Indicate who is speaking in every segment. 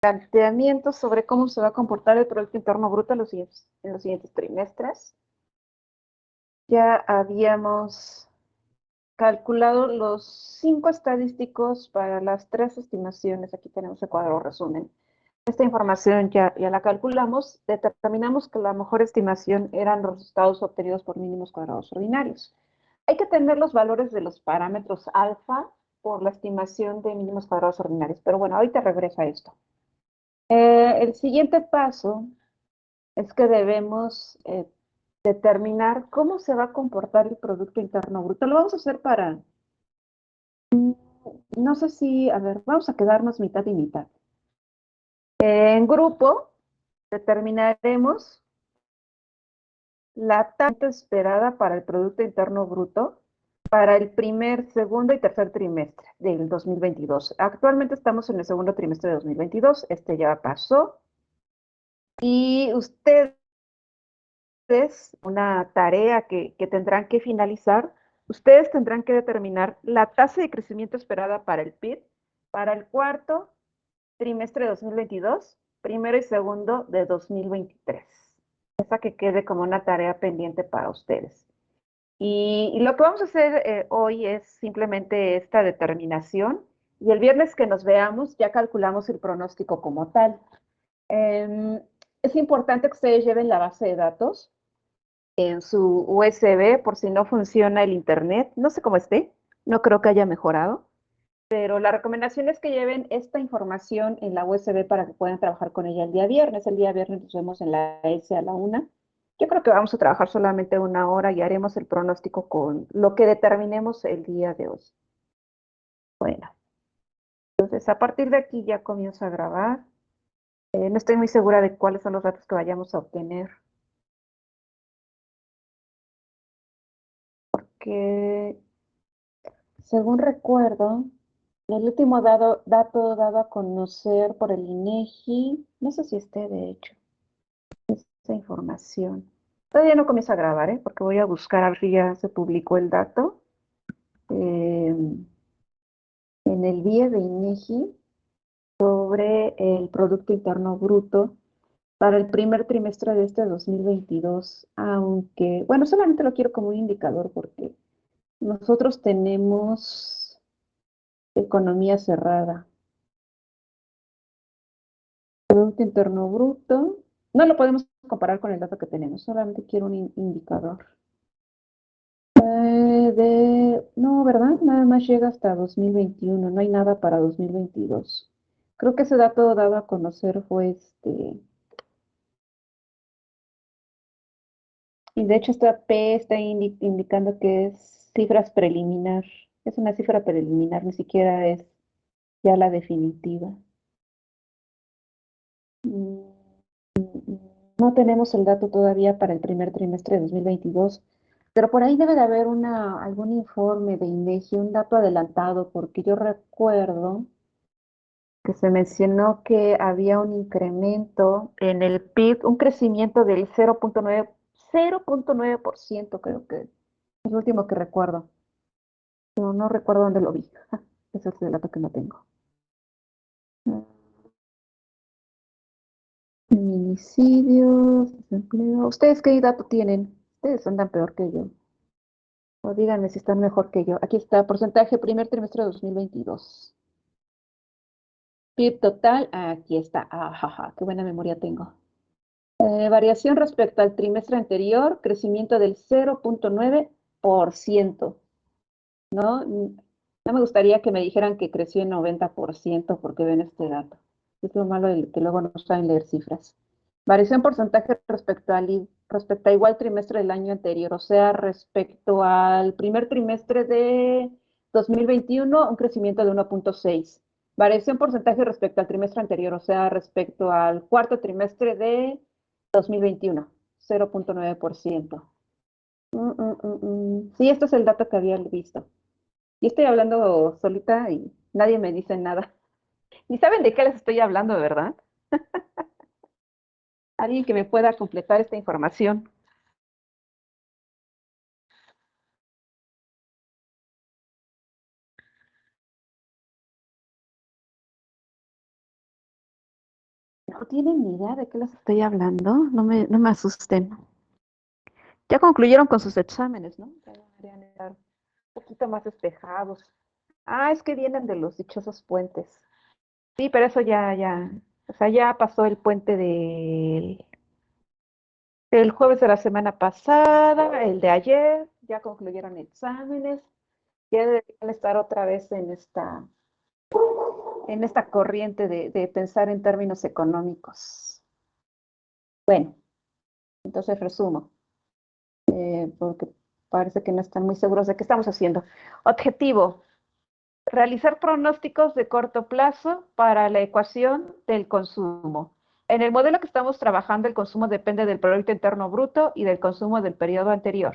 Speaker 1: planteamientos sobre cómo se va a comportar el Producto Interno Bruto en los siguientes trimestres. Ya habíamos calculado los 5 estadísticos para las 3 estimaciones. Aquí tenemos el cuadro resumen. Esta información ya la calculamos. Determinamos que la mejor estimación eran los resultados obtenidos por mínimos cuadrados ordinarios. Hay que tener los valores de los parámetros alfa por la estimación de mínimos cuadrados ordinarios. Pero bueno, ahorita regreso a esto. El siguiente paso es que debemos determinar cómo se va a comportar el Producto Interno Bruto. Lo vamos a hacer para, no sé si, a ver, vamos a quedarnos mitad y mitad. En grupo determinaremos la tasa esperada para el Producto Interno Bruto para el primer, segundo y tercer trimestre del 2022. Actualmente estamos en el segundo trimestre de 2022, este ya pasó, y ustedes, una tarea que tendrán que finalizar, ustedes tendrán que determinar la tasa de crecimiento esperada para el PIB para el cuarto trimestre de 2022, primero y segundo de 2023. Esa que quede como una tarea pendiente para ustedes. Y lo que vamos a hacer hoy es simplemente esta determinación y el viernes que nos veamos ya calculamos el pronóstico como tal. Es importante que ustedes lleven la base de datos en su USB por si no funciona el internet. No sé cómo esté, no creo que haya mejorado, pero la recomendación es que lleven esta información en la USB para que puedan trabajar con ella el día viernes. El día viernes nos vemos en la S a la 1. Yo creo que vamos a trabajar solamente 1 hora y haremos el pronóstico con lo que determinemos el día de hoy. Bueno, entonces a partir de aquí ya comienzo a grabar. No estoy muy segura de cuáles son los datos que vayamos a obtener, que según recuerdo, el último dato dado a conocer por el INEGI, no sé si esté de hecho, esa información. Todavía no comienzo a grabar, porque voy a buscar a ver si ya se publicó el dato. Eh, en el BIE de INEGI sobre el Producto Interno Bruto para el primer trimestre de este 2022, aunque, bueno, solamente lo quiero como un indicador porque nosotros tenemos economía cerrada. Producto Interno Bruto, no lo podemos comparar con el dato que tenemos, solamente quiero un indicador. No, ¿verdad? Nada más llega hasta 2021, no hay nada para 2022. Creo que ese dato dado a conocer fue y de hecho esta P está indicando que es cifras preliminar. Es una cifra preliminar, ni siquiera es ya la definitiva. Mm, No tenemos el dato todavía para el primer trimestre de 2022, pero por ahí debe de haber algún informe de INEGI, un dato adelantado, porque yo recuerdo que se mencionó que había un incremento en el PIB, un crecimiento del 0.9%, creo que es lo último que recuerdo. Pero no recuerdo dónde lo vi. Ese es el dato que no tengo. Feminicidios, desempleo. ¿Ustedes qué dato tienen? Ustedes andan peor que yo. O díganme si están mejor que yo. Aquí está, porcentaje primer trimestre de 2022. PIB total, aquí está. Ajaja, qué buena memoria tengo. Variación respecto al trimestre anterior, crecimiento del 0.9%, ¿no? No me gustaría que me dijeran que creció en 90% porque ven este dato. Es lo malo de que luego no saben leer cifras. Variación porcentaje respecto a igual trimestre del año anterior, o sea, respecto al primer trimestre de 2021, un crecimiento de 1.6. Variación porcentaje respecto al trimestre anterior, o sea, respecto al cuarto trimestre de 2021, 0.9%. Sí, esto es el dato que había visto. Y estoy hablando solita y nadie me dice nada. Ni saben de qué les estoy hablando, ¿verdad? Alguien que me pueda completar esta información. No tienen ni idea de qué les estoy hablando. No me asusten. Ya concluyeron con sus exámenes, ¿no? Ya deberían estar un poquito más despejados. Ah, es que vienen de los dichosos puentes. Sí, pero eso ya. O sea, ya pasó el puente del jueves de la semana pasada, el de ayer, ya concluyeron exámenes, ya deberían estar otra vez en esta corriente de pensar en términos económicos. Bueno, entonces resumo, porque parece que no están muy seguros de qué estamos haciendo. Objetivo: realizar pronósticos de corto plazo para la ecuación del consumo. En el modelo que estamos trabajando, el consumo depende del Producto Interno Bruto y del consumo del periodo anterior.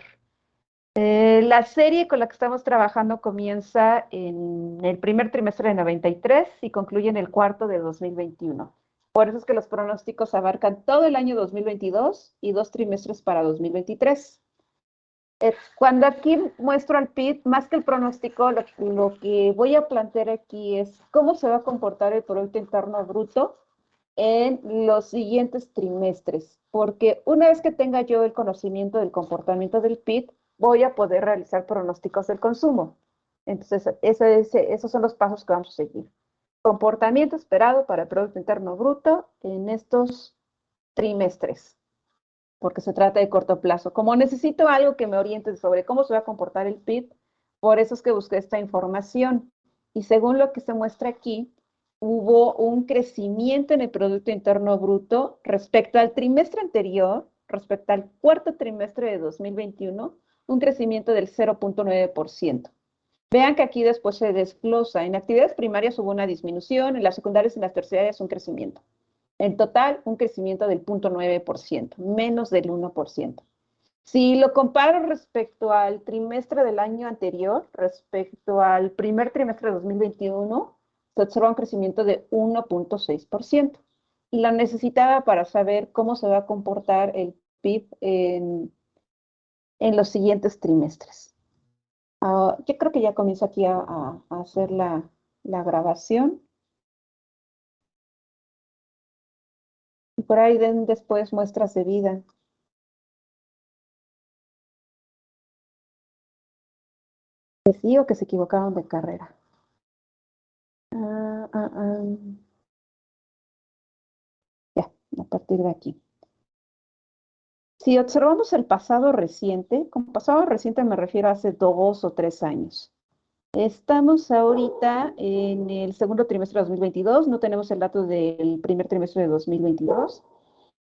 Speaker 1: La serie con la que estamos trabajando comienza en el primer trimestre de 93 y concluye en el cuarto de 2021. Por eso es que los pronósticos abarcan todo el año 2022 y 2 trimestres para 2023. Cuando aquí muestro al PIB, más que el pronóstico, lo que voy a plantear aquí es cómo se va a comportar el Producto Interno Bruto en los siguientes trimestres, porque una vez que tenga yo el conocimiento del comportamiento del PIB, voy a poder realizar pronósticos del consumo. Entonces, esos son los pasos que vamos a seguir. Comportamiento esperado para el Producto Interno Bruto en estos trimestres, porque se trata de corto plazo. Como necesito algo que me oriente sobre cómo se va a comportar el PIB, por eso es que busqué esta información. Y según lo que se muestra aquí, hubo un crecimiento en el Producto Interno Bruto respecto al trimestre anterior, respecto al cuarto trimestre de 2021, un crecimiento del 0.9%. Vean que aquí después se desglosa. En actividades primarias hubo una disminución, en las secundarias y en las terciarias un crecimiento. En total, un crecimiento del 0.9%, menos del 1%. Si lo comparo respecto al trimestre del año anterior, respecto al primer trimestre de 2021, se observa un crecimiento de 1.6%. Y lo necesitaba para saber cómo se va a comportar el PIB en los siguientes trimestres. Yo creo que ya comienzo aquí a hacer la grabación. Y por ahí den después muestras de vida. Que sí o que se equivocaron de carrera. Ah, ah, ah. Ya, a partir de aquí. Si observamos el pasado reciente, con pasado reciente me refiero a hace 2 o 3 años. Estamos ahorita en el segundo trimestre de 2022, no tenemos el dato del primer trimestre de 2022.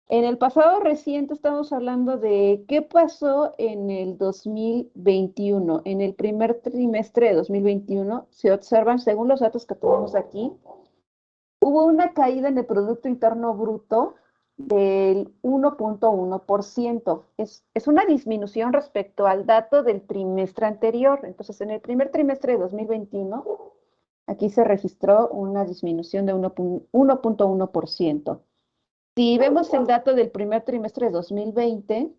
Speaker 1: En el pasado reciente estamos hablando de qué pasó en el 2021. En el primer trimestre de 2021 se observan, según los datos que tenemos aquí, hubo una caída en el Producto Interno Bruto del 1.1%. Es una disminución respecto al dato del trimestre anterior. Entonces, en el primer trimestre de 2021, aquí se registró una disminución de 1.1%. Si vemos el dato del primer trimestre de 2020,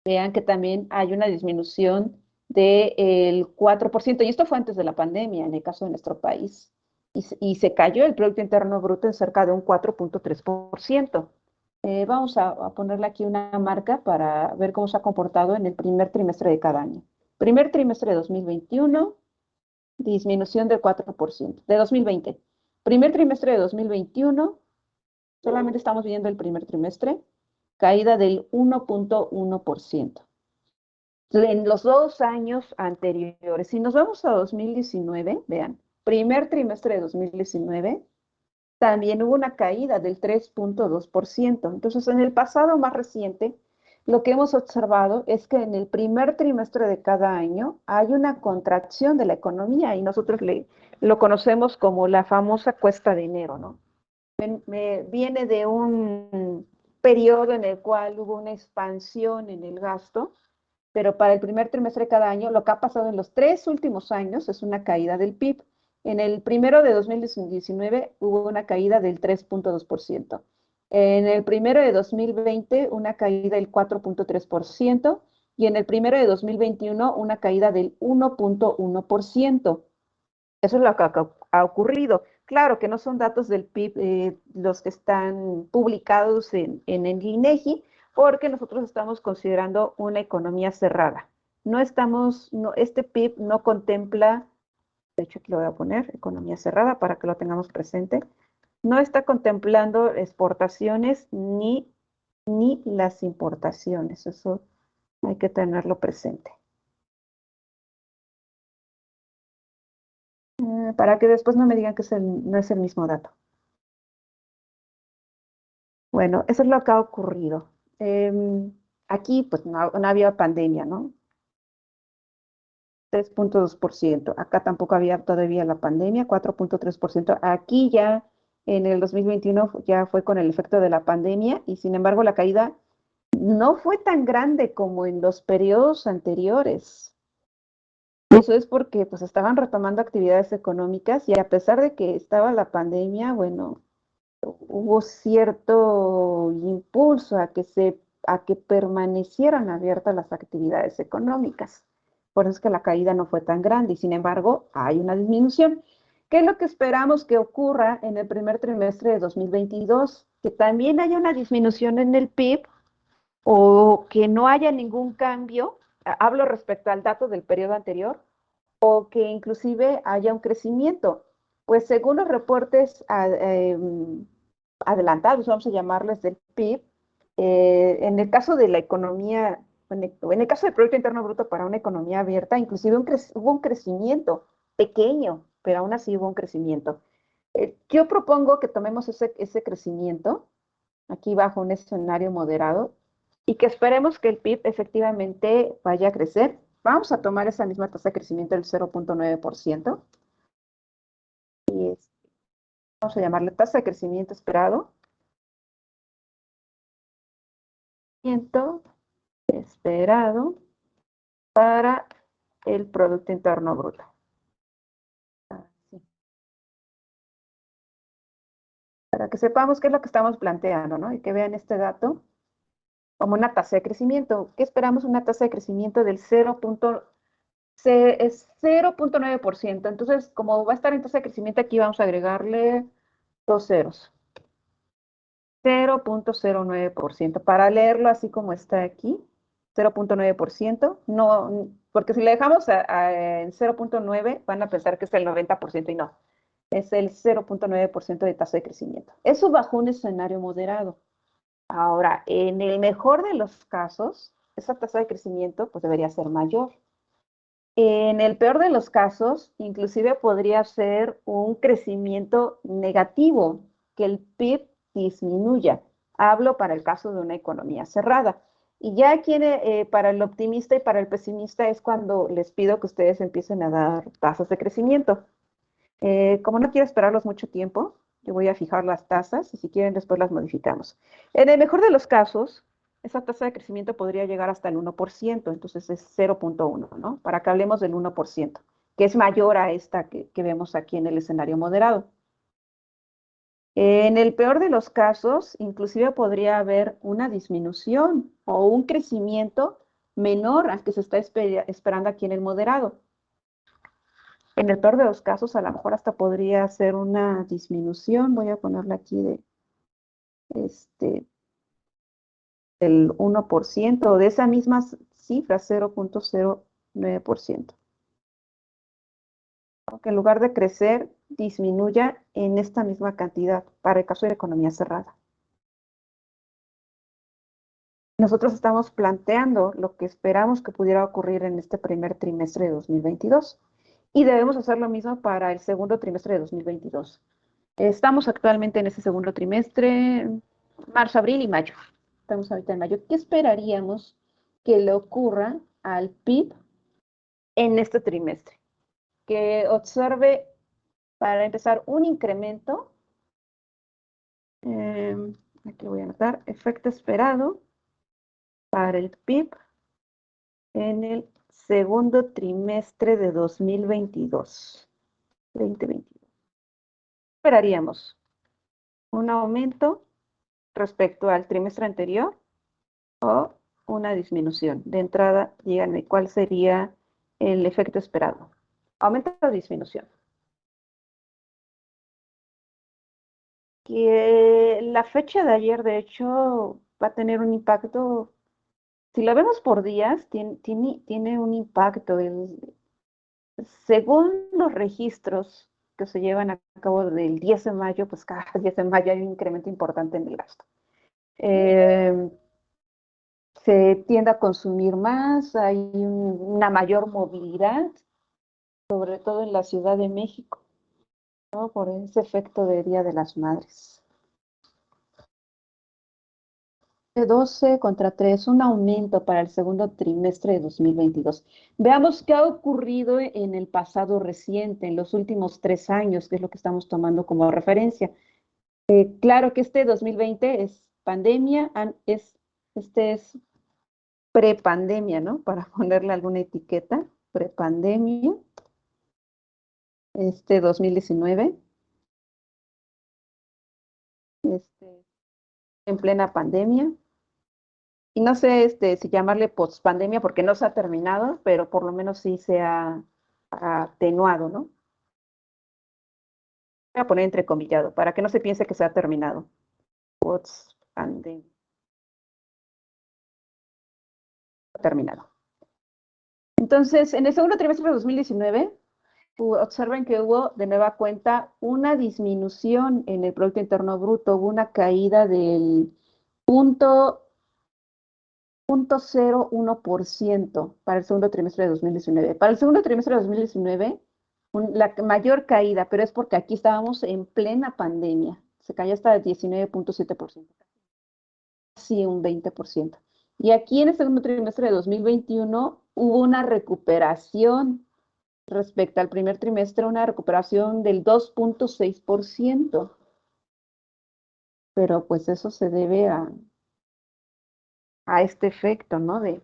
Speaker 1: vean que también hay una disminución del 4%, y esto fue antes de la pandemia, en el caso de nuestro país, y se cayó el Producto Interno Bruto en cerca de un 4.3%. Vamos a ponerle aquí una marca para ver cómo se ha comportado en el primer trimestre de cada año. Primer trimestre de 2021, disminución del 4%. De 2020. Primer trimestre de 2021, solamente estamos viendo el primer trimestre, caída del 1.1%. En los 2 años anteriores, si nos vamos a 2019, vean, primer trimestre de 2019, también hubo una caída del 3.2%. Entonces, en el pasado más reciente, lo que hemos observado es que en el primer trimestre de cada año hay una contracción de la economía y nosotros lo conocemos como la famosa cuesta de enero, ¿no? Viene de un periodo en el cual hubo una expansión en el gasto, pero para el primer trimestre de cada año, lo que ha pasado en los 3 últimos años es una caída del PIB. En el primero de 2019 hubo una caída del 3.2%. En el primero de 2020 una caída del 4.3% y en el primero de 2021 una caída del 1.1%. Eso es lo que ha ocurrido. claro que no son datos del PIB los que están publicados en el INEGI, porque nosotros estamos considerando una economía cerrada. No estamos, no, este PIB no contempla, de hecho aquí lo voy a poner, economía cerrada para que lo tengamos presente, no está contemplando exportaciones ni las importaciones. Eso hay que tenerlo presente. Para que después no me digan que no es el mismo dato. Bueno, eso es lo que ha ocurrido. Aquí, pues, no había pandemia, ¿no? 3,2%. Acá tampoco había todavía la pandemia, 4,3%. Aquí ya en el 2021 ya fue con el efecto de la pandemia y sin embargo la caída no fue tan grande como en los periodos anteriores. Eso es porque pues estaban retomando actividades económicas y a pesar de que estaba la pandemia, bueno, hubo cierto impulso a que permanecieran abiertas las actividades económicas. Por eso es que la caída no fue tan grande y sin embargo hay una disminución. ¿Qué es lo que esperamos que ocurra en el primer trimestre de 2022? Que también haya una disminución en el PIB o que no haya ningún cambio, hablo respecto al dato del periodo anterior, o que inclusive haya un crecimiento. Pues según los reportes adelantados, vamos a llamarles del PIB, en el caso de la economía, en el caso del Producto Interno Bruto para una economía abierta, inclusive hubo un crecimiento pequeño, pero aún así hubo un crecimiento. Yo propongo que tomemos ese crecimiento aquí bajo un escenario moderado y que esperemos que el PIB efectivamente vaya a crecer. Vamos a tomar esa misma tasa de crecimiento del 0,9% y vamos a llamarle tasa de crecimiento esperado. Crecimiento esperado para el Producto Interno Bruto. Así. Para que sepamos qué es lo que estamos planteando, ¿no? Y que vean este dato como una tasa de crecimiento. ¿Qué esperamos? Una tasa de crecimiento del 0,9%. Entonces, como va a estar en tasa de crecimiento, aquí vamos a agregarle dos ceros. 0,09%. Para leerlo así como está aquí, 0,9%. No, porque si le dejamos en 0,9, van a pensar que es el 90% y no. Es el 0,9% de tasa de crecimiento. Eso bajo un escenario moderado. Ahora, en el mejor de los casos, esa tasa de crecimiento pues debería ser mayor. En el peor de los casos, inclusive podría ser un crecimiento negativo, que el PIB disminuya. Hablo para el caso de una economía cerrada. Y ya aquí para el optimista y para el pesimista es cuando les pido que ustedes empiecen a dar tasas de crecimiento. Como no quiero esperarlos mucho tiempo, yo voy a fijar las tasas y si quieren después las modificamos. En el mejor de los casos, esa tasa de crecimiento podría llegar hasta el 1%, entonces es 0,1, ¿no? Para que hablemos del 1%, que es mayor a esta que vemos aquí en el escenario moderado. En el peor de los casos, inclusive podría haber una disminución o un crecimiento menor al que se está esperando aquí en el moderado. En el peor de los casos, a lo mejor hasta podría ser una disminución. Voy a ponerla aquí del 1% o de esa misma cifra, 0,09%. Aunque en lugar de crecer, disminuya en esta misma cantidad para el caso de la economía cerrada. Nosotros estamos planteando lo que esperamos que pudiera ocurrir en este primer trimestre de 2022 y debemos hacer lo mismo para el segundo trimestre de 2022. Estamos actualmente en ese segundo trimestre, marzo, abril y mayo. Estamos ahorita en mayo. ¿Qué esperaríamos que le ocurra al PIB en este trimestre? Que observe, para empezar, un incremento. Aquí voy a anotar, efecto esperado para el PIB en el segundo trimestre de 2022. Esperaríamos un aumento respecto al trimestre anterior o una disminución. De entrada, díganme cuál sería el efecto esperado. ¿Aumento o disminución? que la fecha de ayer, de hecho, va a tener un impacto, si lo vemos por días, tiene un impacto. Según los registros que se llevan a cabo del 10 de mayo, pues cada 10 de mayo hay un incremento importante en el gasto. Eh, Se tiende a consumir más, hay una mayor movilidad, sobre todo en la Ciudad de México, ¿no? Por ese efecto de Día de las Madres. 12 contra 3, un aumento para el segundo trimestre de 2022. Veamos qué ha ocurrido en el pasado reciente, en los últimos 3 años, que es lo que estamos tomando como referencia. Claro que este 2020 es pandemia, este es prepandemia, ¿no? Para ponerle alguna etiqueta, prepandemia, este 2019, en plena pandemia. Y no sé si llamarle post-pandemia porque no se ha terminado, pero por lo menos sí se ha atenuado, ¿no? Voy a poner entrecomillado para que no se piense que se ha terminado. Post-pandemia, terminado. Entonces, en el segundo trimestre de 2019, observen que hubo de nueva cuenta una disminución en el Producto Interno Bruto, hubo una caída del 0.01% para el segundo trimestre de 2019. Para el segundo trimestre de 2019, la mayor caída, pero es porque aquí estábamos en plena pandemia, se cayó hasta el 19.7%, casi un 20%. Y aquí en el segundo trimestre de 2021 hubo una recuperación respecto al primer trimestre, una recuperación del 2.6%, pero pues eso se debe a este efecto, ¿no? De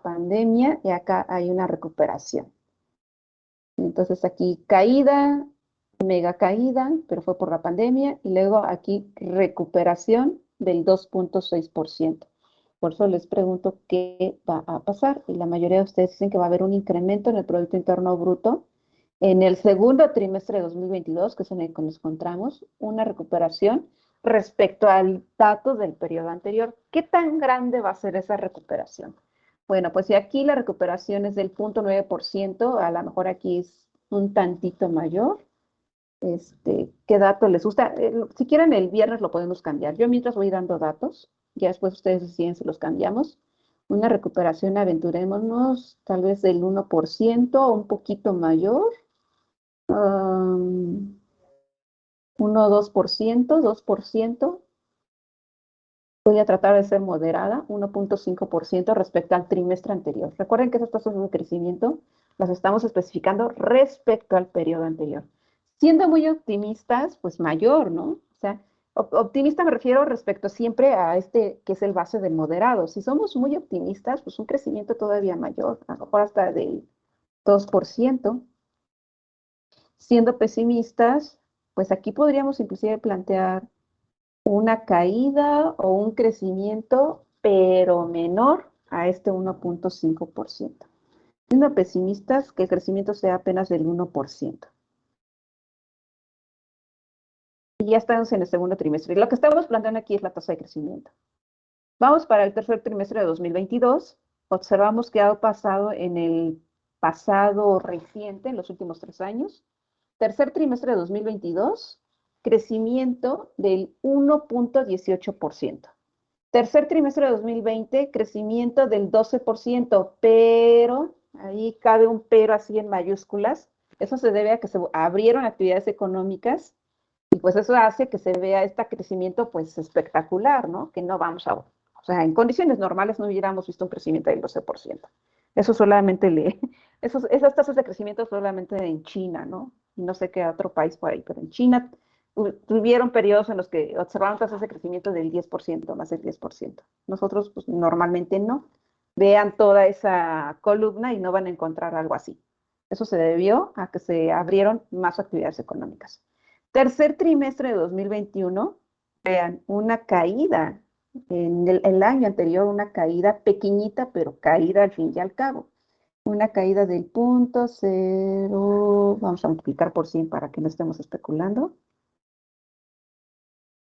Speaker 1: pandemia, y acá hay una recuperación. Entonces aquí caída, mega caída, pero fue por la pandemia, y luego aquí recuperación del 2.6%. Por eso les pregunto qué va a pasar, y la mayoría de ustedes dicen que va a haber un incremento en el Producto Interno Bruto en el segundo trimestre de 2022, que es en el que nos encontramos, una recuperación respecto al dato del periodo anterior. ¿Qué tan grande va a ser esa recuperación? Bueno, pues si aquí la recuperación es del 0.9%, a lo mejor aquí es un tantito mayor. ¿Qué dato les gusta? Si quieren, el viernes lo podemos cambiar. Yo mientras voy dando datos, ya después ustedes deciden si los cambiamos. Una recuperación, aventurémonos, tal vez del 1% o un poquito mayor. 1 o 2%. Voy a tratar de ser moderada, 1.5% respecto al trimestre anterior. Recuerden que esas tasas de crecimiento las estamos especificando respecto al periodo anterior. Siendo muy optimistas, pues mayor, ¿no? O sea, optimista me refiero respecto siempre a que es el base del moderado. Si somos muy optimistas, pues un crecimiento todavía mayor, a lo mejor hasta del 2%. Siendo pesimistas, pues aquí podríamos inclusive plantear una caída o un crecimiento, pero menor a este 1.5%. Siendo pesimistas, que el crecimiento sea apenas del 1%. Y ya estamos en el segundo trimestre. Y lo que estamos planteando aquí es la tasa de crecimiento. Vamos para el tercer trimestre de 2022. Observamos que ha pasado en el pasado reciente, en los últimos 3 años. Tercer trimestre de 2022, crecimiento del 1.18%. Tercer trimestre de 2020, crecimiento del 12%, pero ahí cabe un pero así en mayúsculas. Eso se debe a que se abrieron actividades económicas y pues eso hace que se vea este crecimiento pues espectacular, ¿no? Que no vamos a, o sea, en condiciones normales no hubiéramos visto un crecimiento del 12%. Eso solamente esas tasas de crecimiento solamente en China, ¿no? No sé qué otro país por ahí, pero en China tuvieron periodos en los que observaron tasas de crecimiento del 10%, más del 10%. Nosotros pues, normalmente no. Vean toda esa columna y no van a encontrar algo así. Eso se debió a que se abrieron más actividades económicas. Tercer trimestre de 2021, vean, una caída. En el año anterior, una caída pequeñita, pero caída al fin y al cabo. Una caída del 0.0, vamos a multiplicar por 100 para que no estemos especulando.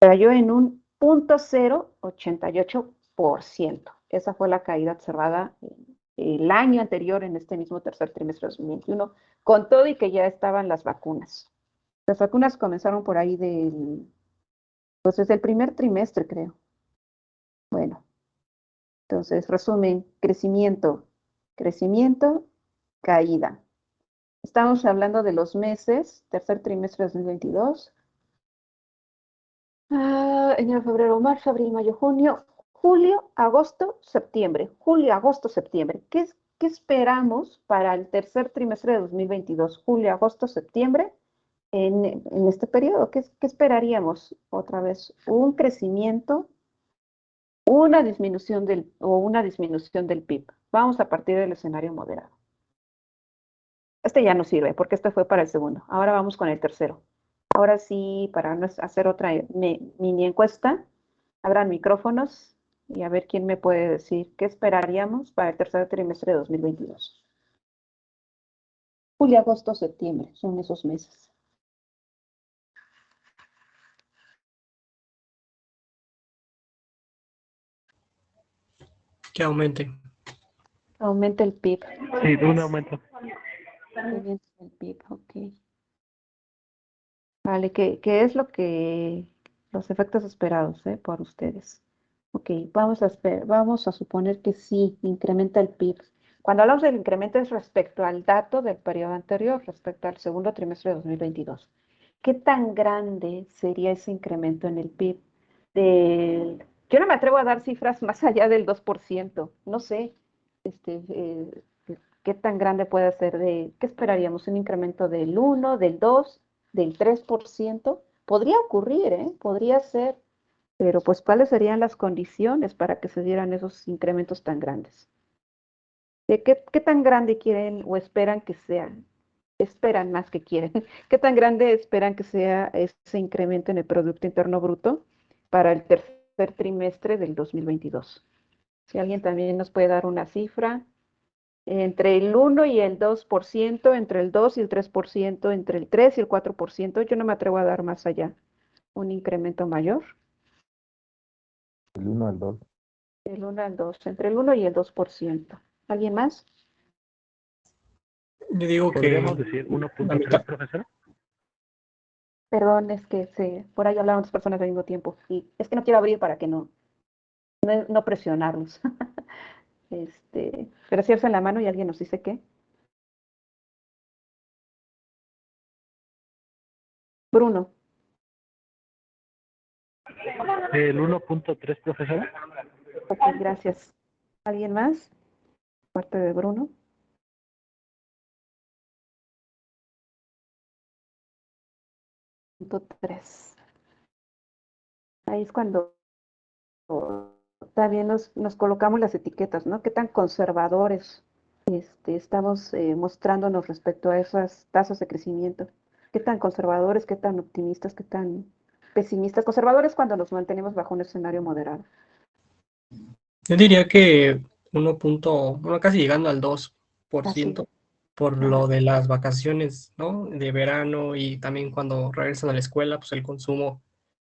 Speaker 1: cayó en un 0.088%. Esa fue la caída observada el año anterior en este mismo tercer trimestre de 2021, con todo y que ya estaban las vacunas. Las vacunas comenzaron por ahí pues desde el primer trimestre, creo. Bueno, entonces, resumen, crecimiento, caída. Estamos hablando de los meses, tercer trimestre de 2022, enero, febrero, marzo, abril, mayo, junio, julio, agosto, septiembre. Julio, agosto, septiembre. ¿Qué esperamos para el tercer trimestre de 2022? Julio, agosto, septiembre. En este periodo, ¿qué esperaríamos? Otra vez, un crecimiento, una disminución del PIB. Vamos a partir del escenario moderado. Este ya no sirve porque este fue para el segundo. Ahora vamos con el tercero. Ahora sí, para hacer otra mini encuesta, abran micrófonos y a ver quién me puede decir qué esperaríamos para el tercer trimestre de 2022. Julio, agosto, septiembre, son esos meses.
Speaker 2: Que aumente.
Speaker 1: Aumenta el PIB.
Speaker 3: Sí, un aumento.
Speaker 1: El PIB, ok. Vale, ¿qué es los efectos esperados por ustedes? Ok, vamos a suponer que sí, incrementa el PIB. Cuando hablamos del incremento es respecto al dato del periodo anterior, respecto al segundo trimestre de 2022. ¿Qué tan grande sería ese incremento en el PIB? Yo no me atrevo a dar cifras más allá del 2%. No sé, qué tan grande puede ser ¿qué esperaríamos? ¿Un incremento del 1, del 2, del 3%? Podría ocurrir, podría ser, pero pues ¿cuáles serían las condiciones para que se dieran esos incrementos tan grandes? ¿Qué tan grande quieren o esperan que sean? Esperan más que quieren. ¿Qué tan grande esperan que sea ese incremento en el Producto Interno Bruto para el tercer trimestre del 2022? Si alguien también nos puede dar una cifra, entre el 1 y el 2%, entre el 2 y el 3%, entre el 3 y el 4%, yo no me atrevo a dar más allá. ¿Un incremento mayor?
Speaker 3: El 1 al 2.
Speaker 1: El 1 al 2, entre el 1 y el 2%. ¿Alguien más?
Speaker 2: Yo digo
Speaker 3: ¿Podríamos
Speaker 2: que
Speaker 3: decir
Speaker 2: la
Speaker 3: 1.3,
Speaker 2: mitad.
Speaker 3: profesora?
Speaker 1: Perdón, es que por ahí hablaban dos personas al mismo tiempo y es que no quiero abrir para que no presionarlos. Pero si alzan la mano y alguien nos dice qué. Bruno,
Speaker 3: El 1.3, profesora.
Speaker 1: ok, gracias. ¿Alguien más? Parte de Bruno. 3. Ahí es cuando también nos colocamos las etiquetas, ¿no? ¿Qué tan conservadores estamos mostrándonos respecto a esas tasas de crecimiento? ¿Qué tan conservadores, qué tan optimistas, qué tan pesimistas? Conservadores cuando nos mantenemos bajo un escenario moderado.
Speaker 2: Yo diría que bueno, casi llegando al 2%,
Speaker 1: Así.
Speaker 2: por lo
Speaker 1: Ajá.
Speaker 2: de las vacaciones, ¿no? De verano y también cuando regresan a la escuela, pues el consumo,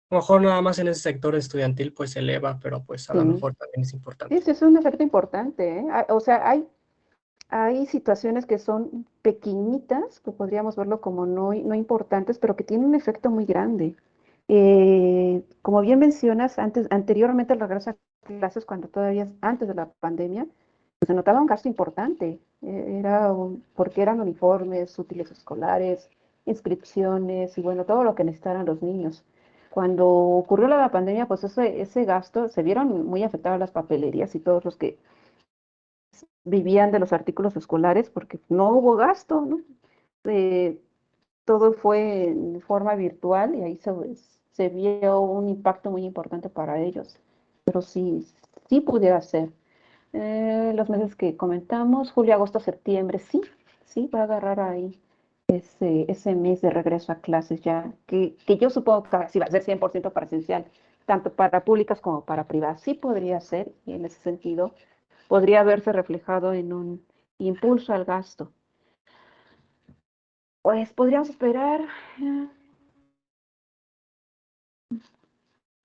Speaker 2: a lo mejor nada más en ese sector estudiantil, pues se eleva, pero pues a lo
Speaker 1: Sí.
Speaker 2: mejor también es
Speaker 1: Sí,
Speaker 2: importante.
Speaker 1: sí, es un efecto importante, ¿eh? O sea, hay situaciones que son pequeñitas, que podríamos verlo como no importantes, pero que tienen un efecto muy grande. Como bien mencionas, anteriormente al regreso a clases, cuando todavía antes de la pandemia, pues se notaba un gasto importante. Porque eran uniformes, útiles escolares, inscripciones y bueno, todo lo que necesitaran los niños. Cuando ocurrió la pandemia, pues ese gasto se vieron muy afectadas las papelerías y todos los que vivían de los artículos escolares porque no hubo gasto, ¿no? Eh, Todo fue en forma virtual y ahí se vio un impacto muy importante para ellos. Pero sí pudiera ser. Los meses que comentamos, julio, agosto, septiembre, sí, va a agarrar ahí ese mes de regreso a clases ya, que yo supongo que sí va a ser 100% presencial, tanto para públicas como para privadas. Sí podría ser, y en ese sentido, podría verse reflejado en un impulso al gasto. Pues podríamos esperar, eh,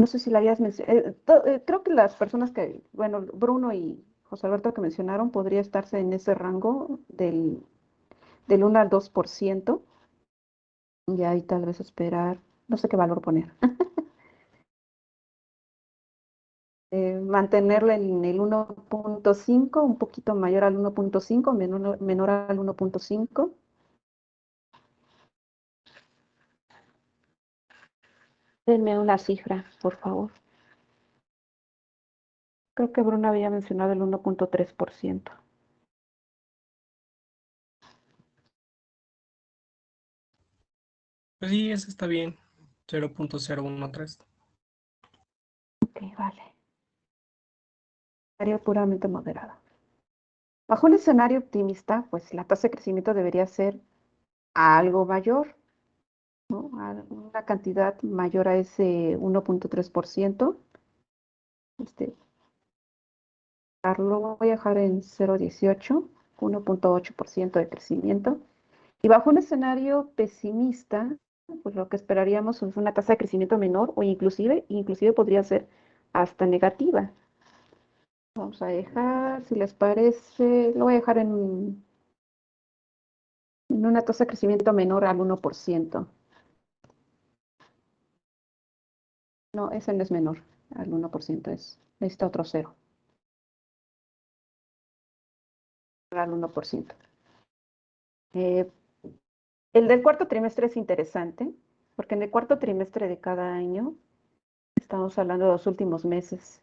Speaker 1: No sé si la habías mencionado. Creo que las personas que, bueno, Bruno y José Alberto que mencionaron, podría estarse en ese rango del 1 al 2%. Y ahí tal vez esperar, no sé qué valor poner. Mantenerla en el 1.5, un poquito mayor al 1.5, menor al 1.5. Denme una cifra, por favor. Creo que Bruno había mencionado el 1.3%.
Speaker 2: Pues sí, ese está bien. 0.013.
Speaker 1: Ok, vale. Escenario puramente moderado. Bajo un escenario optimista, pues la tasa de crecimiento debería ser algo mayor, ¿no? Una cantidad mayor a ese 1.3%. Lo voy a dejar en 0.18, 1.8% de crecimiento. Y bajo un escenario pesimista, pues lo que esperaríamos es una tasa de crecimiento menor o inclusive podría ser hasta negativa. Vamos a dejar, si les parece, lo voy a dejar en una tasa de crecimiento menor al 1%. No, ese no es menor al 1%, necesita otro cero, al 1%. El del cuarto trimestre es interesante, porque en el cuarto trimestre de cada año, estamos hablando de los últimos meses,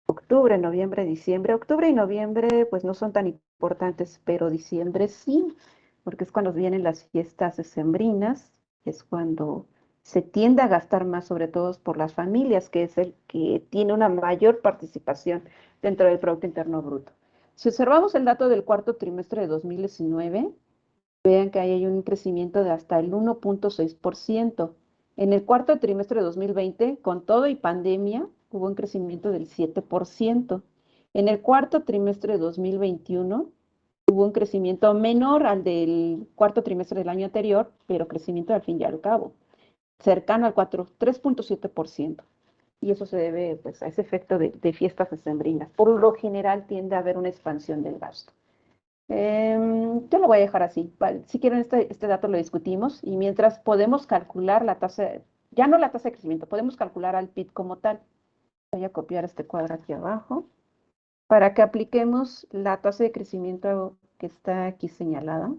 Speaker 1: octubre, noviembre, diciembre. Octubre y noviembre pues no son tan importantes, pero diciembre sí, porque es cuando vienen las fiestas decembrinas, es cuando se tiende a gastar más, sobre todo por las familias, que es el que tiene una mayor participación dentro del Producto Interno Bruto. Si observamos el dato del cuarto trimestre de 2019, vean que ahí hay un crecimiento de hasta el 1.6%. En el cuarto trimestre de 2020, con todo y pandemia, hubo un crecimiento del 7%. En el cuarto trimestre de 2021, hubo un crecimiento menor al del cuarto trimestre del año anterior, pero crecimiento al fin y al cabo, cercano al 3.7%. Y eso se debe pues, a ese efecto de fiestas decembrinas. Por lo general tiende a haber una expansión del gasto. Yo lo voy a dejar así. Vale. Si quieren, este dato lo discutimos y mientras podemos calcular la tasa, ya no la tasa de crecimiento, podemos calcular al PIB como tal. Voy a copiar este cuadro aquí abajo para que apliquemos la tasa de crecimiento que está aquí señalada.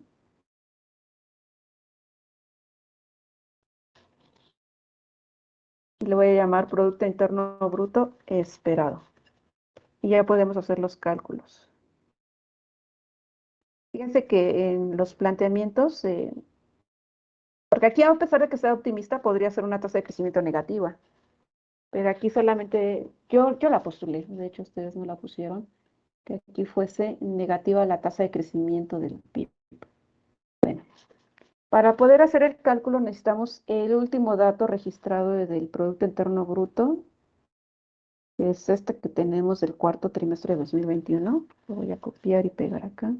Speaker 1: Le voy a llamar Producto Interno Bruto esperado. Y ya podemos hacer los cálculos. Fíjense que en los planteamientos, porque aquí a pesar de que sea optimista, podría ser una tasa de crecimiento negativa. Pero aquí solamente yo la postulé, de hecho ustedes no la pusieron, que aquí fuese negativa la tasa de crecimiento del PIB. Bueno, para poder hacer el cálculo necesitamos el último dato registrado del Producto Interno Bruto, que es este que tenemos del cuarto trimestre de 2021. Lo voy a copiar y pegar acá.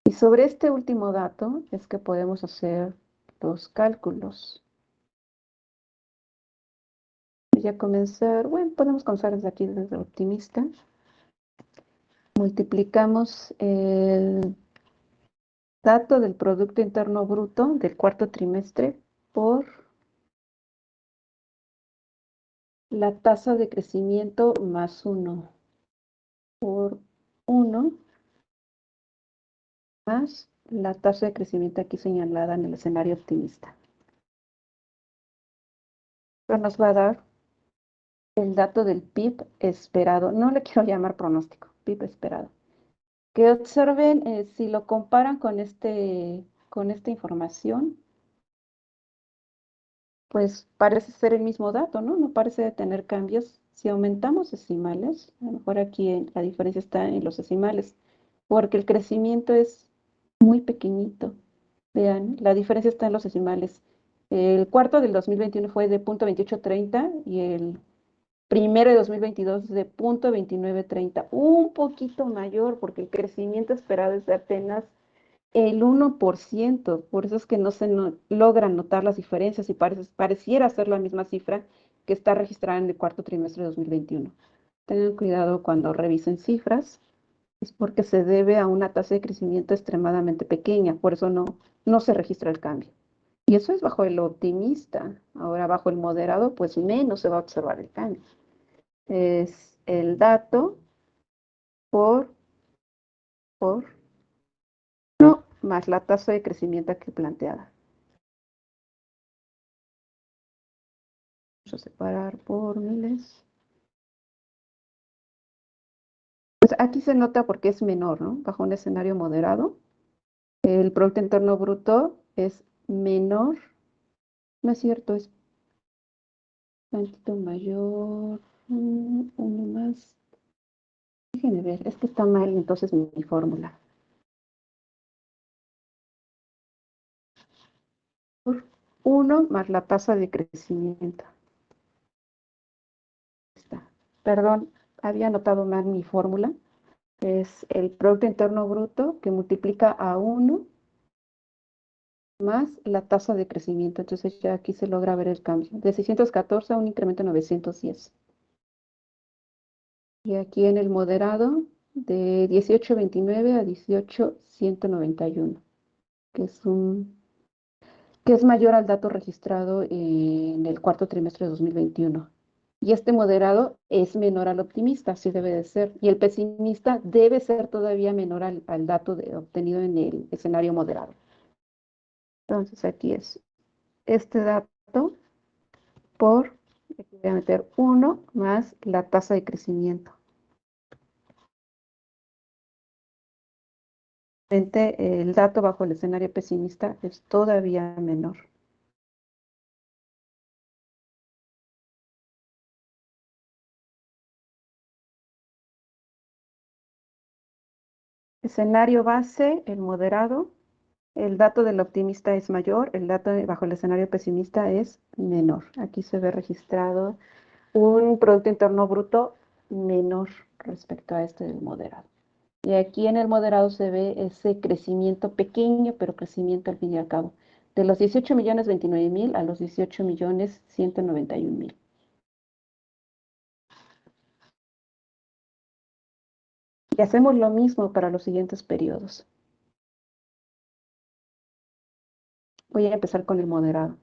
Speaker 1: Y sobre este último dato es que podemos hacer los cálculos. Voy a comenzar, bueno, podemos comenzar desde aquí, desde optimista. Multiplicamos el dato del Producto Interno Bruto del cuarto trimestre por la tasa de crecimiento más 1 por 1 más la tasa de crecimiento aquí señalada en el escenario optimista. Esto nos va a dar el dato del PIB esperado. No le quiero llamar pronóstico, PIB esperado. Que observen si lo comparan con esta información, pues parece ser el mismo dato, ¿no? No parece tener cambios. Si aumentamos decimales, a lo mejor aquí la diferencia está en los decimales, porque el crecimiento es muy pequeñito. Vean, la diferencia está en los decimales. El cuarto del 2021 fue de 0.2830 y el primero de 2022 de 0.2930. Un poquito mayor, porque el crecimiento esperado es de apenas el 1%, por eso es que no se logran notar las diferencias y pareciera ser la misma cifra que está registrada en el cuarto trimestre de 2021. Tengan cuidado cuando revisen cifras, es porque se debe a una tasa de crecimiento extremadamente pequeña, por eso no se registra el cambio. Y eso es bajo el optimista. Ahora bajo el moderado, pues menos se va a observar el cambio. Es el dato por no más la tasa de crecimiento aquí planteada. Vamos a separar por miles. Pues aquí se nota porque es menor, ¿no? Bajo un escenario moderado, el Producto Interno Bruto es menor. No es cierto, es tantito mayor. Uno más. Déjenme ver, es que está mal entonces mi fórmula. Por 1 más la tasa de crecimiento. Está. Perdón, había anotado mal mi fórmula. Es el Producto Interno Bruto que multiplica a 1 más la tasa de crecimiento. Entonces ya aquí se logra ver el cambio. De 614 a un incremento de 910. Y aquí en el moderado, de 18.29 a 18.191, que es mayor al dato registrado en el cuarto trimestre de 2021. Y este moderado es menor al optimista, así debe de ser. Y el pesimista debe ser todavía menor al dato obtenido en el escenario moderado. Entonces aquí es este dato por, aquí voy a meter 1 más la tasa de crecimiento. El dato bajo el escenario pesimista es todavía menor. Escenario base, el moderado, el dato del optimista es mayor, el dato bajo el escenario pesimista es menor. Aquí se ve registrado un Producto Interno Bruto menor respecto a este del moderado. Y aquí en el moderado se ve ese crecimiento pequeño, pero crecimiento al fin y al cabo, de los 18.029.000 a los 18.191.000. Y hacemos lo mismo para los siguientes periodos. Voy a empezar con el moderado.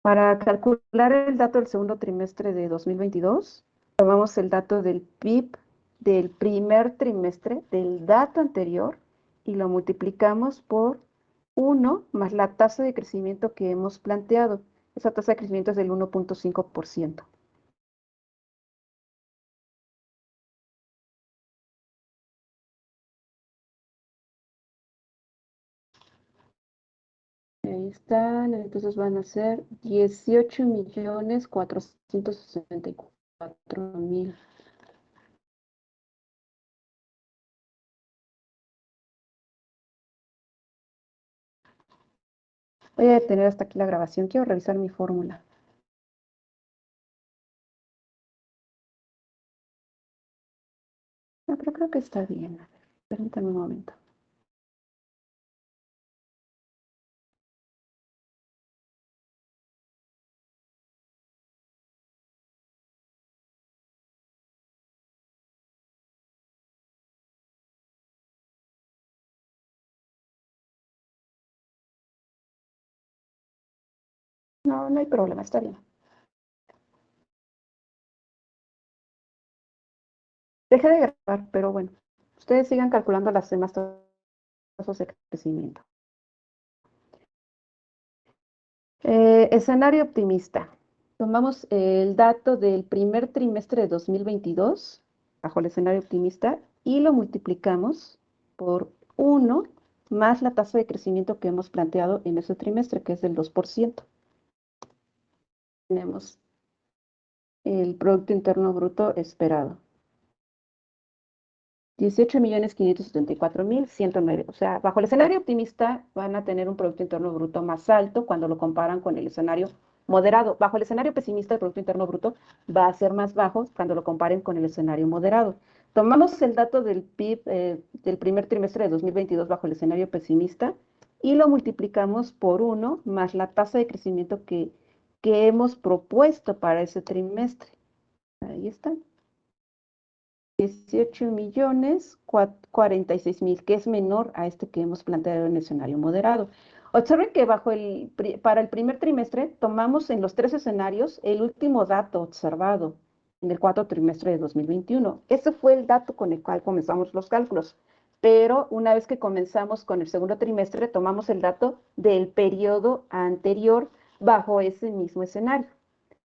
Speaker 1: Para calcular el dato del segundo trimestre de 2022, tomamos el dato del PIB del primer trimestre del dato anterior y lo multiplicamos por 1 más la tasa de crecimiento que hemos planteado. Esa tasa de crecimiento es del 1.5%. Ahí están, entonces van a ser 18.464.000. Voy a detener hasta aquí la grabación. Quiero revisar mi fórmula. No, pero creo que está bien. A ver, permítanme un momento. No, no hay problema, está bien. Dejé de grabar, pero bueno, ustedes sigan calculando las demás tasas de crecimiento. Escenario optimista. Tomamos el dato del primer trimestre de 2022, bajo el escenario optimista, y lo multiplicamos por 1 más la tasa de crecimiento que hemos planteado en ese trimestre, que es del 2%. Tenemos el Producto Interno Bruto esperado. 18.574.109. O sea, bajo el escenario optimista van a tener un Producto Interno Bruto más alto cuando lo comparan con el escenario moderado. Bajo el escenario pesimista, el Producto Interno Bruto va a ser más bajo cuando lo comparen con el escenario moderado. Tomamos el dato del PIB del primer trimestre de 2022 bajo el escenario pesimista y lo multiplicamos por 1 más la tasa de crecimiento que hemos propuesto para ese trimestre. Ahí está. 18.046.000, que es menor a este que hemos planteado en el escenario moderado. Observen que para el primer trimestre tomamos en los 3 escenarios el último dato observado en el cuarto trimestre de 2021. Ese fue el dato con el cual comenzamos los cálculos. Pero una vez que comenzamos con el segundo trimestre, tomamos el dato del periodo anterior bajo ese mismo escenario.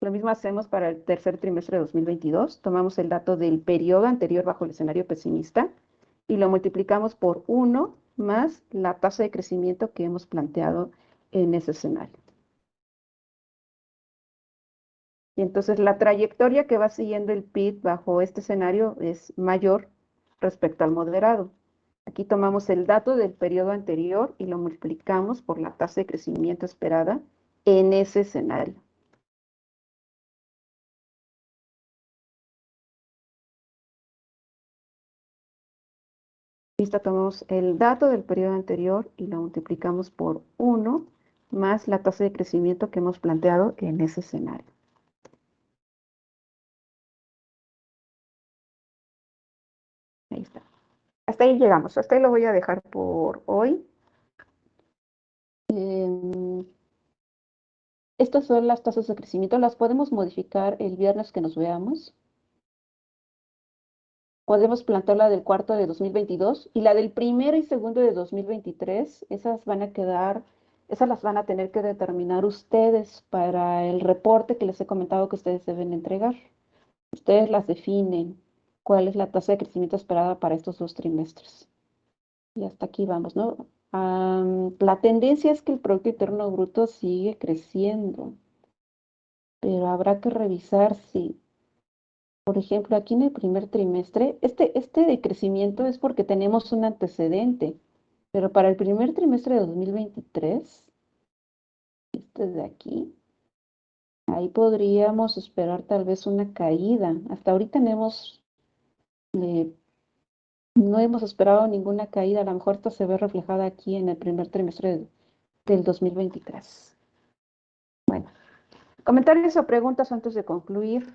Speaker 1: Lo mismo hacemos para el tercer trimestre de 2022. Tomamos el dato del periodo anterior bajo el escenario pesimista y lo multiplicamos por 1 más la tasa de crecimiento que hemos planteado en ese escenario. Y entonces la trayectoria que va siguiendo el PIB bajo este escenario es mayor respecto al moderado. Aquí tomamos el dato del periodo anterior y lo multiplicamos por la tasa de crecimiento esperada en ese escenario. Listo, tomamos el dato del periodo anterior y lo multiplicamos por 1 más la tasa de crecimiento que hemos planteado en ese escenario. Ahí está. Hasta ahí llegamos. Hasta ahí lo voy a dejar por hoy. Estas son las tasas de crecimiento. Las podemos modificar el viernes que nos veamos. Podemos plantear la del cuarto de 2022 y la del primero y segundo de 2023. Esas las van a tener que determinar ustedes para el reporte que les he comentado que ustedes deben entregar. Ustedes las definen. ¿Cuál es la tasa de crecimiento esperada para estos 2 trimestres? Y hasta aquí vamos, ¿no? La tendencia es que el Producto Interno Bruto sigue creciendo, pero habrá que revisar si, por ejemplo, aquí en el primer trimestre, este decrecimiento es porque tenemos un antecedente, pero para el primer trimestre de 2023, este de aquí, ahí podríamos esperar tal vez una caída. Hasta ahorita no hemos esperado ninguna caída. A lo mejor esto se ve reflejada aquí en el primer trimestre del 2023. Bueno, comentarios o preguntas antes de concluir.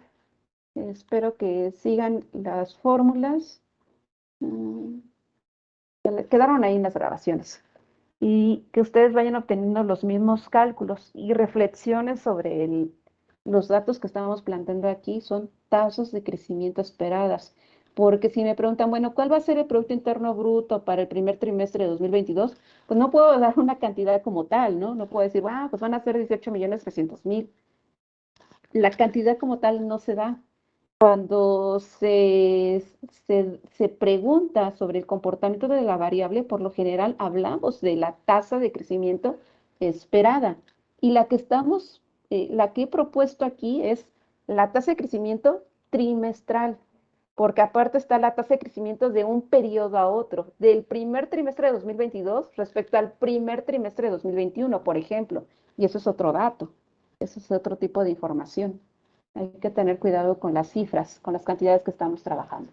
Speaker 1: Espero que sigan las fórmulas. Quedaron ahí en las grabaciones. Y que ustedes vayan obteniendo los mismos cálculos y reflexiones sobre los datos que estábamos planteando aquí. Son tasas de crecimiento esperadas. Porque si me preguntan, bueno, ¿cuál va a ser el Producto Interno Bruto para el primer trimestre de 2022? Pues no puedo dar una cantidad como tal, ¿no? No puedo decir, pues van a ser 18.300.000. La cantidad como tal no se da. Cuando se pregunta sobre el comportamiento de la variable, por lo general hablamos de la tasa de crecimiento esperada. Y la que he propuesto aquí es la tasa de crecimiento trimestral, porque aparte está la tasa de crecimiento de un periodo a otro, del primer trimestre de 2022 respecto al primer trimestre de 2021, por ejemplo. Y eso es otro dato, eso es otro tipo de información. Hay que tener cuidado con las cifras, con las cantidades que estamos trabajando.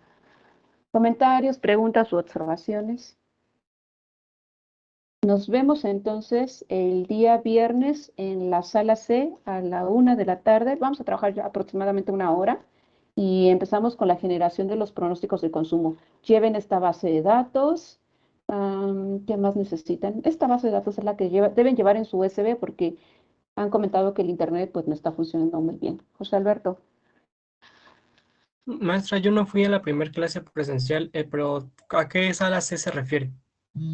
Speaker 1: Comentarios, preguntas u observaciones. Nos vemos entonces el día viernes en la sala C a la 1 de la tarde. Vamos a trabajar ya aproximadamente 1 hora y empezamos con la generación de los pronósticos de consumo. Lleven esta base de datos. ¿Qué más necesitan? Esta base de datos es la que deben llevar en su USB porque han comentado que el internet pues no está funcionando muy bien. José Alberto.
Speaker 2: Maestra, yo no fui a la primera clase presencial, pero ¿a qué sala C se refiere?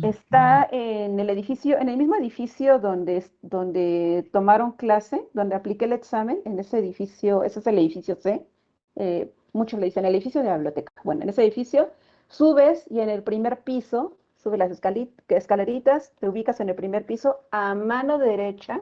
Speaker 1: Está en el mismo edificio donde tomaron clase, donde apliqué el examen, en ese edificio, ese es el edificio C, muchos le dicen el edificio de la biblioteca. Bueno, en ese edificio subes y en el primer piso, subes las escaleritas, te ubicas en el primer piso, a mano derecha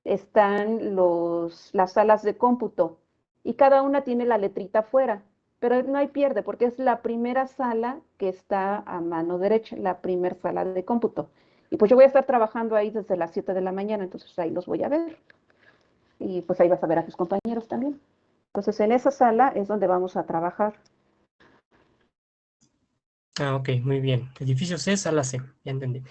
Speaker 1: están las salas de cómputo y cada una tiene la letrita afuera. Pero no hay pierde porque es la primera sala que está a mano derecha, la primera sala de cómputo. Y pues yo voy a estar trabajando ahí desde las 7 de la mañana, entonces ahí los voy a ver. Y pues ahí vas a ver a tus compañeros también. Entonces en esa sala es donde vamos a trabajar.
Speaker 2: Ah, ok, muy bien. Edificio C, sala C, ya entendí.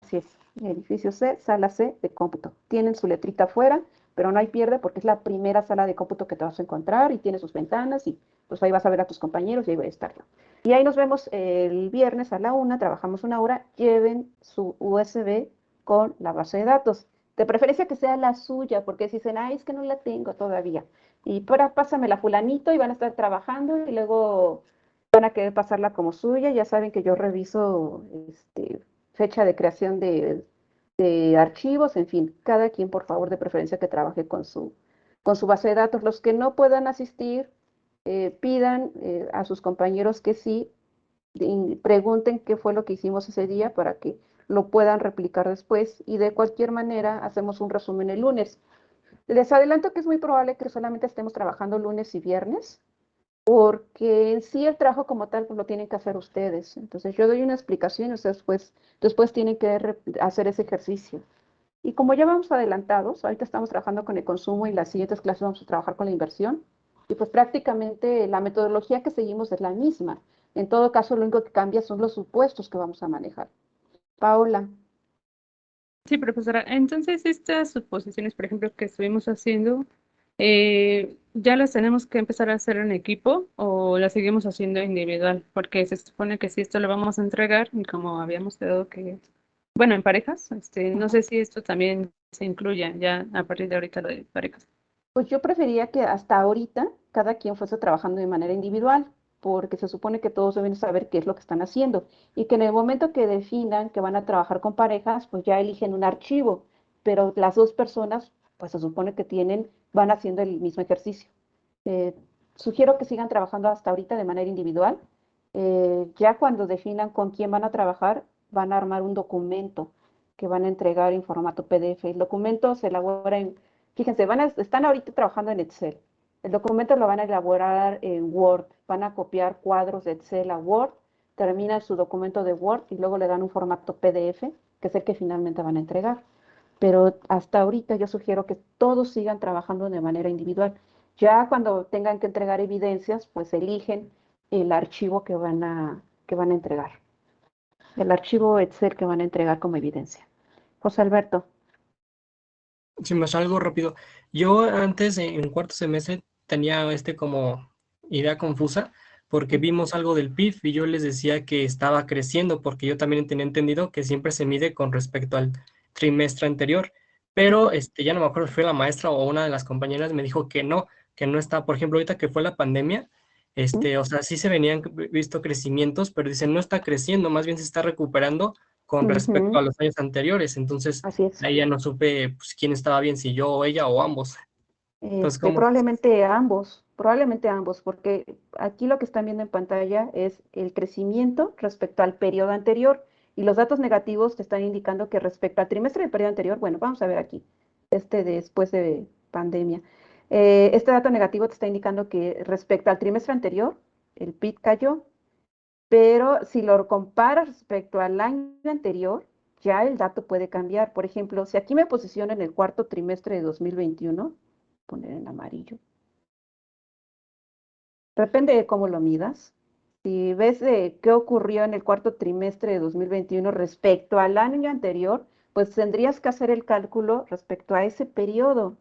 Speaker 1: Así es. Edificio C, sala C de cómputo. Tienen su letrita afuera, pero no hay pierde porque es la primera sala de cómputo que te vas a encontrar y tiene sus ventanas y pues ahí vas a ver a tus compañeros y ahí voy a estar yo. Y ahí nos vemos el viernes a la 1, trabajamos una hora, lleven su USB con la base de datos. De preferencia que sea la suya, porque si dicen, ay, es que no la tengo todavía. Y para, pásame la fulanito y van a estar trabajando y luego van a querer pasarla como suya. Ya saben que yo reviso fecha de creación de archivos, en fin, cada quien por favor de preferencia que trabaje con su base de datos. Los que no puedan asistir, pidan a sus compañeros que sí, y pregunten qué fue lo que hicimos ese día para que lo puedan replicar después y de cualquier manera hacemos un resumen el lunes. Les adelanto que es muy probable que solamente estemos trabajando lunes y viernes, porque en sí el trabajo como tal pues lo tienen que hacer ustedes. Entonces yo doy una explicación y ustedes después tienen que hacer ese ejercicio. Y como ya vamos adelantados, ahorita estamos trabajando con el consumo y las siguientes clases vamos a trabajar con la inversión. Y pues prácticamente la metodología que seguimos es la misma. En todo caso, lo único que cambia son los supuestos que vamos a manejar. Paola.
Speaker 4: Sí, profesora. Entonces, estas suposiciones, por ejemplo, que estuvimos haciendo, ¿ya las tenemos que empezar a hacer en equipo o las seguimos haciendo individual? Porque se supone que si esto lo vamos a entregar, y como habíamos quedado que, bueno, en parejas, no sé si esto también se incluya ya a partir de ahorita lo de parejas.
Speaker 1: Pues yo prefería que hasta ahorita cada quien fuese trabajando de manera individual, porque se supone que todos deben saber qué es lo que están haciendo y que en el momento que definan que van a trabajar con parejas, pues ya eligen un archivo, pero las dos personas, pues se supone que van haciendo el mismo ejercicio. Eh, Sugiero que sigan trabajando hasta ahorita de manera individual. Ya cuando definan con quién van a trabajar, van a armar un documento que van a entregar en formato PDF. El documento se elabora fíjense, están ahorita trabajando en Excel. El documento lo van a elaborar en Word. Van a copiar cuadros de Excel a Word, terminan su documento de Word y luego le dan un formato PDF, que es el que finalmente van a entregar. Pero hasta ahorita yo sugiero que todos sigan trabajando de manera individual. Ya cuando tengan que entregar evidencias, pues eligen el archivo que van a entregar, el archivo Excel que van a entregar como evidencia. José Alberto.
Speaker 2: Si me salgo rápido. Yo antes, en cuarto semestre, tenía como idea confusa porque vimos algo del PIB y yo les decía que estaba creciendo porque yo también tenía entendido que siempre se mide con respecto al trimestre anterior. Pero ya no me acuerdo si fue la maestra o una de las compañeras me dijo que no está. Por ejemplo, ahorita que fue la pandemia, o sea, sí se venían visto crecimientos, pero dicen no está creciendo, más bien se está recuperando con respecto a los años anteriores. Entonces,
Speaker 1: Así es.
Speaker 2: ahí ya no supe pues, quién estaba bien, si yo o ella o ambos. Entonces, ¿cómo?
Speaker 1: Probablemente ambos, porque aquí lo que están viendo en pantalla es el crecimiento respecto al periodo anterior y los datos negativos te están indicando que respecto al trimestre del periodo anterior, bueno, vamos a ver aquí, después de pandemia. Este dato negativo te está indicando que respecto al trimestre anterior, el PIB cayó, pero si lo comparas respecto al año anterior, ya el dato puede cambiar. Por ejemplo, si aquí me posiciono en el cuarto trimestre de 2021, poner en amarillo, depende de cómo lo midas. Si ves qué ocurrió en el cuarto trimestre de 2021 respecto al año anterior, pues tendrías que hacer el cálculo respecto a ese periodo.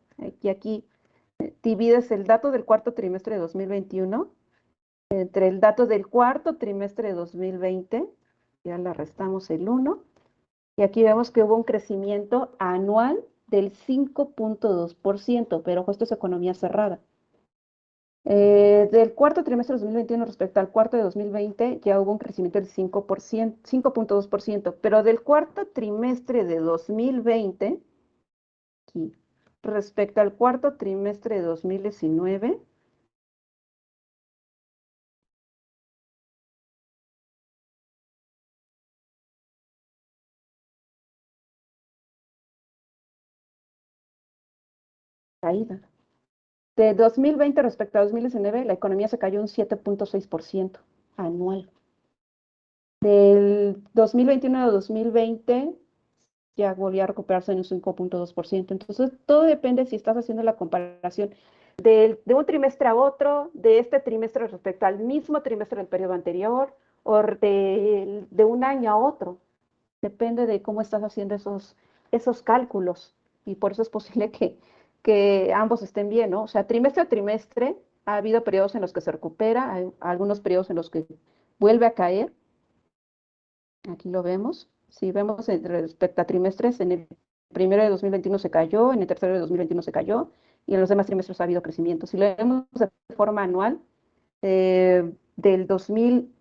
Speaker 1: Aquí divides el dato del cuarto trimestre de 2021 entre el dato del cuarto trimestre de 2020, ya le restamos el 1, y aquí vemos que hubo un crecimiento anual del 5.2%, pero ojo, esto es economía cerrada. Del cuarto trimestre de 2021 respecto al cuarto de 2020 ya hubo un crecimiento del 5%, 5.2%, pero del cuarto trimestre de 2020, aquí, respecto al cuarto trimestre de 2019, caída. De 2020 respecto a 2019, la economía se cayó un 7.6% anual. Del 2021 a 2020 ya volvió a recuperarse en un 5.2%. Entonces, todo depende si estás haciendo la comparación de un trimestre a otro, de este trimestre respecto al mismo trimestre del periodo anterior, o de un año a otro. Depende de cómo estás haciendo esos cálculos. Y por eso es posible que ambos estén bien, ¿no? O sea, trimestre a trimestre ha habido periodos en los que se recupera, hay algunos periodos en los que vuelve a caer. Aquí lo vemos. Si vemos respecto a trimestres, en el primero de 2021 se cayó, en el tercero de 2021 se cayó, y en los demás trimestres ha habido crecimiento. Si lo vemos de forma anual, del 2020,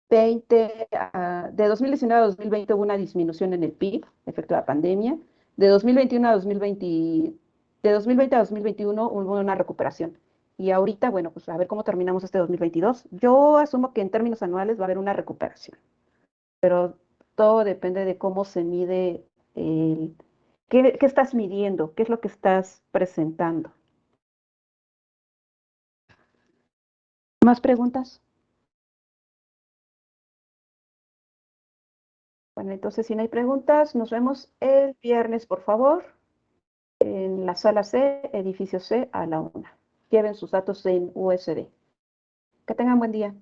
Speaker 1: de 2019 a 2020 hubo una disminución en el PIB, efecto de la pandemia. De 2021 a 2020, de 2020 a 2021 hubo una recuperación. Y ahorita, bueno, pues a ver cómo terminamos este 2022. Yo asumo que en términos anuales va a haber una recuperación, pero todo depende de cómo se mide qué estás midiendo, qué es lo que estás presentando. ¿Más preguntas? Bueno, entonces si no hay preguntas, nos vemos el viernes, por favor, en la sala C, edificio C, a la 1. Lleven sus datos en USB. Que tengan buen día.